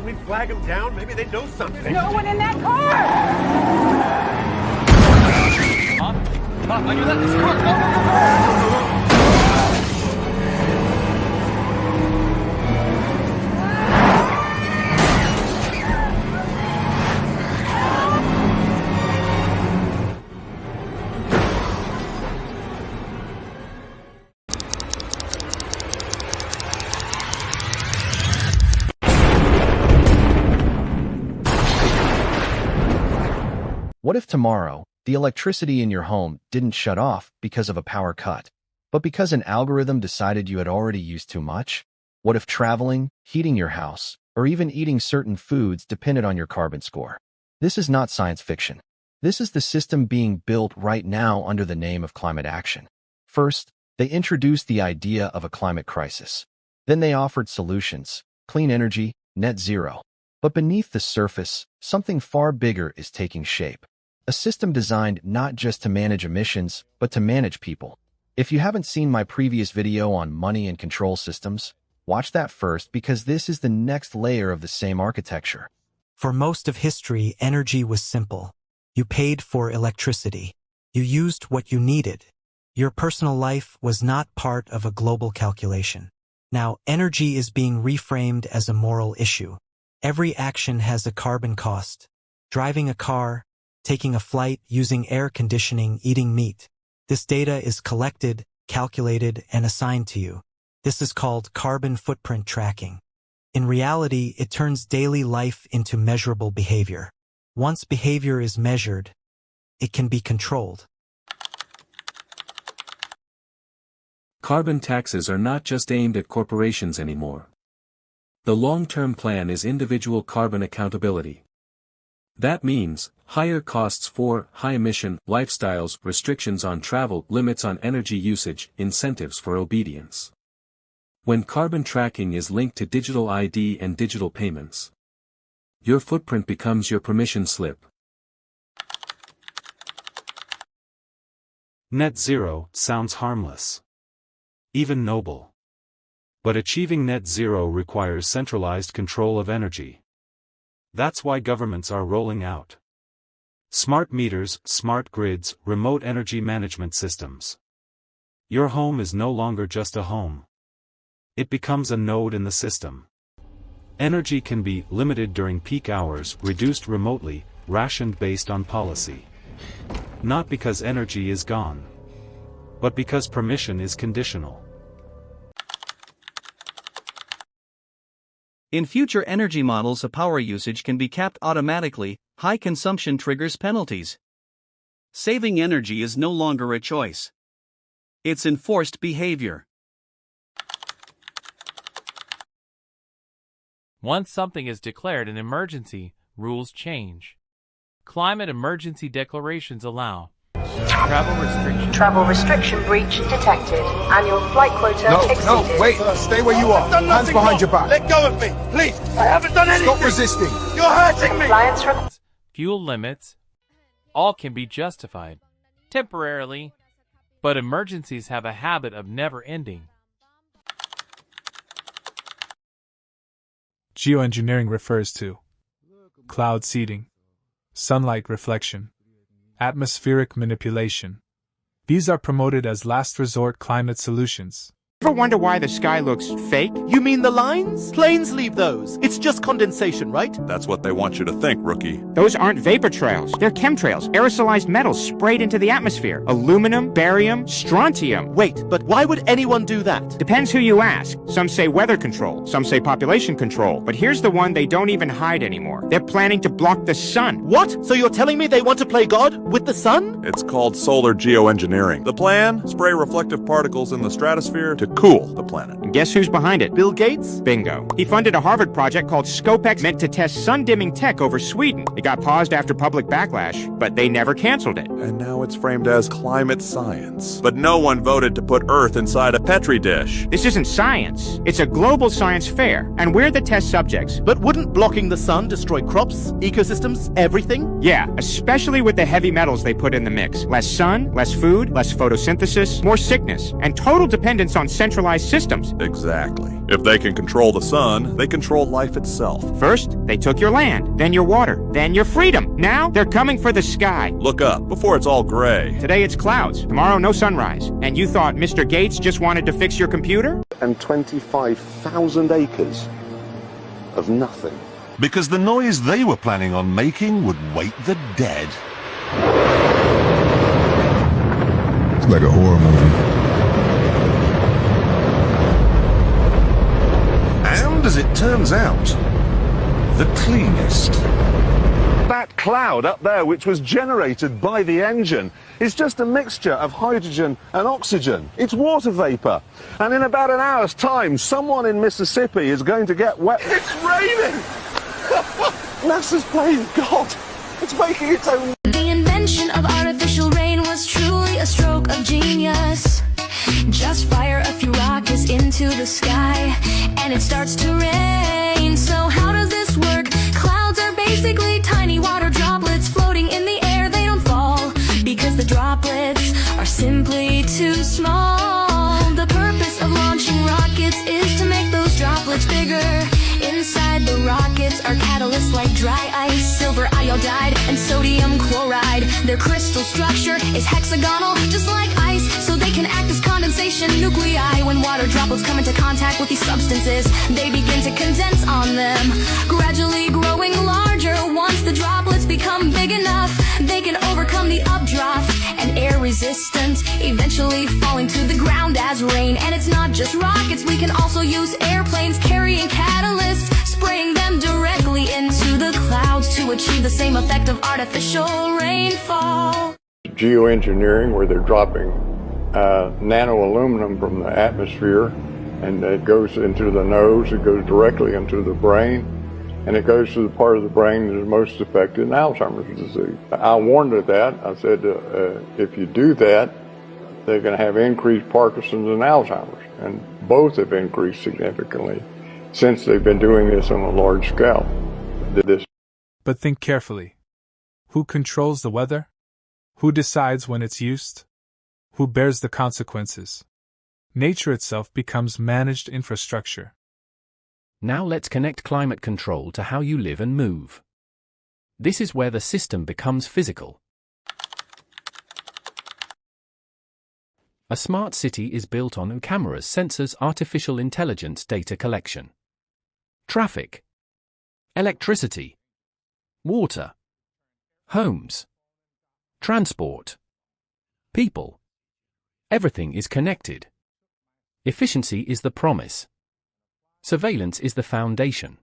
we flag them down? Maybe they know something. No one in that car! Mom, I knew that. This car. Go. What if tomorrow, the electricity in your home didn't shut off because of a power cut, but because an algorithm decided you had already used too much? What if traveling, heating your house, or even eating certain foods depended on your carbon score? This is not science fiction. This is the system being built right now under the name of climate action. First, they introduced the idea of a climate crisis. Then they offered solutions, clean energy, net zero. But beneath the surface, something far bigger is taking shape. A system designed not just to manage emissions, but to manage people. If you haven't seen my previous video on money and control systems, watch that first because this is the next layer of the same architecture. For most of history, energy was simple. You paid for electricity. You used what you needed. Your personal life was not part of a global calculation. Now, energy is being reframed as a moral issue. Every action has a carbon cost. Driving a car, taking a flight, using air conditioning, eating meat. This data is collected, calculated, and assigned to you. This is called carbon footprint tracking. In reality, it turns daily life into measurable behavior. Once behavior is measured, it can be controlled. Carbon taxes are not just aimed at corporations anymore. The long-term plan is individual carbon accountability. That means higher costs for high-emission lifestyles, restrictions on travel, limits on energy usage, incentives for obedience. When carbon tracking is linked to digital ID and digital payments, your footprint becomes your permission slip. Net zero sounds harmless, even noble. But achieving net zero requires centralized control of energy. That's why governments are rolling out smart meters, smart grids, remote energy management systems. Your home is no longer just a home. It becomes a node in the system. Energy can be limited during peak hours, reduced remotely, rationed based on policy. Not because energy is gone, but because permission is conditional. In future energy models, a power usage can be capped automatically. High consumption triggers penalties. Saving energy is no longer a choice. It's enforced behavior. Once something is declared an emergency, rules change. Climate emergency declarations allow Travel restriction breach detected. Annual flight quota exceeded. No, wait. Stay where you are. Hands behind your back. Let go of me, please. I haven't done anything. Stop resisting. You're hurting me. Fuel limits, all can be justified, temporarily, but emergencies have a habit of never ending. Geoengineering refers to cloud seeding, sunlight reflection, atmospheric manipulation. These are promoted as last resort climate solutions. Ever wonder why the sky looks fake? You mean the lines? Planes leave those. It's just condensation, right? That's what they want you to think, rookie. Those aren't vapor trails. They're chemtrails, aerosolized metals sprayed into the atmosphere. Aluminum, barium, strontium. Wait, but why would anyone do that? Depends who you ask. Some say weather control, some say population control. But here's the one they don't even hide anymore. They're planning to block the sun. What? So you're telling me they want to play God with the sun? It's called solar geoengineering. The plan? Spray reflective particles in the stratosphere to cool the planet. And guess who's behind it? Bill Gates? Bingo. He funded a Harvard project called Scopex meant to test sun-dimming tech over Sweden. It got paused after public backlash, but they never canceled it. And now it's framed as climate science. But no one voted to put Earth inside a Petri dish. This isn't science. It's a global science fair, and we're the test subjects. But wouldn't blocking the sun destroy crops, ecosystems, everything? Yeah, especially with the heavy metals they put in the mix. Less sun, less food, less photosynthesis, more sickness, and total dependence on centralized systems. Exactly. If they can control the sun, they control life itself. First, they took your land, then your water, then your freedom. Now, they're coming for the sky. Look up before it's all gray. Today it's clouds, tomorrow no sunrise. And you thought Mr. Gates just wanted to fix your computer? And 25,000 acres of nothing. Because the noise they were planning on making would wake the dead. It's like a horror movie. And as it turns out, the cleanest. That cloud up there, which was generated by the engine, is just a mixture of hydrogen and oxygen. It's water vapor. And in about an hour's time, someone in Mississippi is going to get wet. It's raining! NASA's playing God. It's making its own. The invention of artificial rain was truly a stroke of genius. Just fire a few rockets into the sky and it starts to rain. So how does this work? Clouds are basically tiny water droplets floating in the air. They don't fall because the droplets are simply too small. The purpose of launching rockets is to make those droplets bigger. Inside the rockets are catalysts like dry ice, silver iodide, and sodium chloride. Their crystal structure is hexagonal, just like ice, so they can act as condensation nuclei. When water droplets come into contact with these substances, they begin to condense on them, gradually growing larger. Once the droplets become big enough, they can overcome the updraft and air resistance, eventually falling to the ground as rain. And it's not just rockets, we can also use airplanes carrying catalysts, spraying them directly into the clouds to achieve the same effect of artificial rainfall. Geoengineering, where they're dropping nano aluminum from the atmosphere, and it goes into the nose, it goes directly into the brain, and it goes to the part of the brain that is most affected in Alzheimer's disease. I warned of that. I said, if you do that, they're going to have increased Parkinson's and Alzheimer's, and both have increased significantly since they've been doing this on a large scale. But think carefully. Who controls the weather? Who decides when it's used? Who bears the consequences? Nature itself becomes managed infrastructure. Now let's connect climate control to how you live and move. This is where the system becomes physical. A smart city is built on cameras, sensors, artificial intelligence, data collection. Traffic, electricity, water, homes, transport, people. Everything is connected. Efficiency is the promise. Surveillance is the foundation.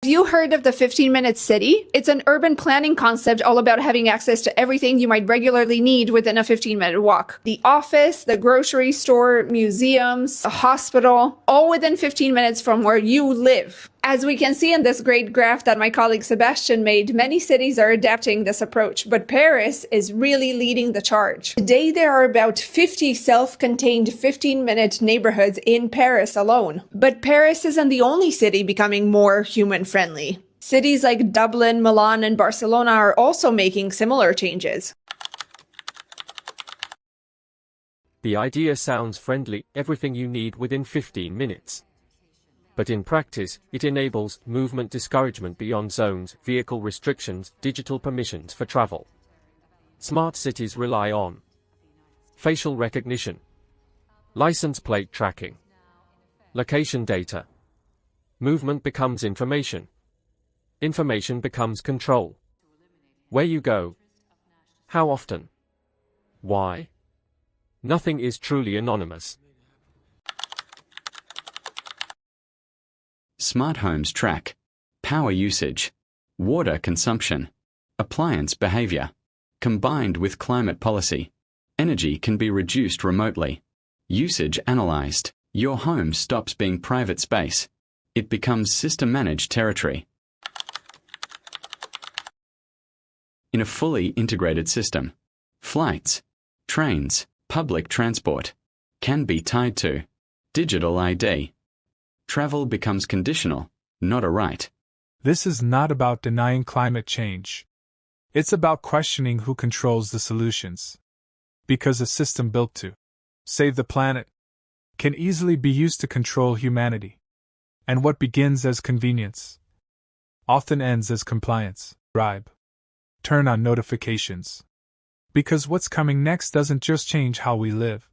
Have you heard of the 15-minute city? It's an urban planning concept all about having access to everything you might regularly need within a 15-minute walk. The office, the grocery store, museums, a hospital, all within 15 minutes from where you live. As we can see in this great graph that my colleague Sebastian made, many cities are adapting this approach, but Paris is really leading the charge. Today, there are about 50 self-contained 15-minute neighborhoods in Paris alone. But Paris isn't the only city becoming more human-friendly. Cities like Dublin, Milan, and Barcelona are also making similar changes. The idea sounds friendly, everything you need within 15 minutes. But in practice, it enables movement discouragement beyond zones, vehicle restrictions, digital permissions for travel. Smart cities rely on facial recognition, license plate tracking, location data. Movement becomes information. Information becomes control. Where you go, how often, why. Nothing is truly anonymous. Smart homes track power usage, water consumption, appliance behavior. Combined with climate policy, energy can be reduced remotely. Usage analyzed. Your home stops being private space. It becomes system-managed territory. In a fully integrated system, flights, trains, public transport can be tied to digital ID. Travel becomes conditional, not a right. This is not about denying climate change. It's about questioning who controls the solutions. Because a system built to save the planet can easily be used to control humanity. And what begins as convenience often ends as compliance. Bribe. Turn on notifications. Because what's coming next doesn't just change how we live,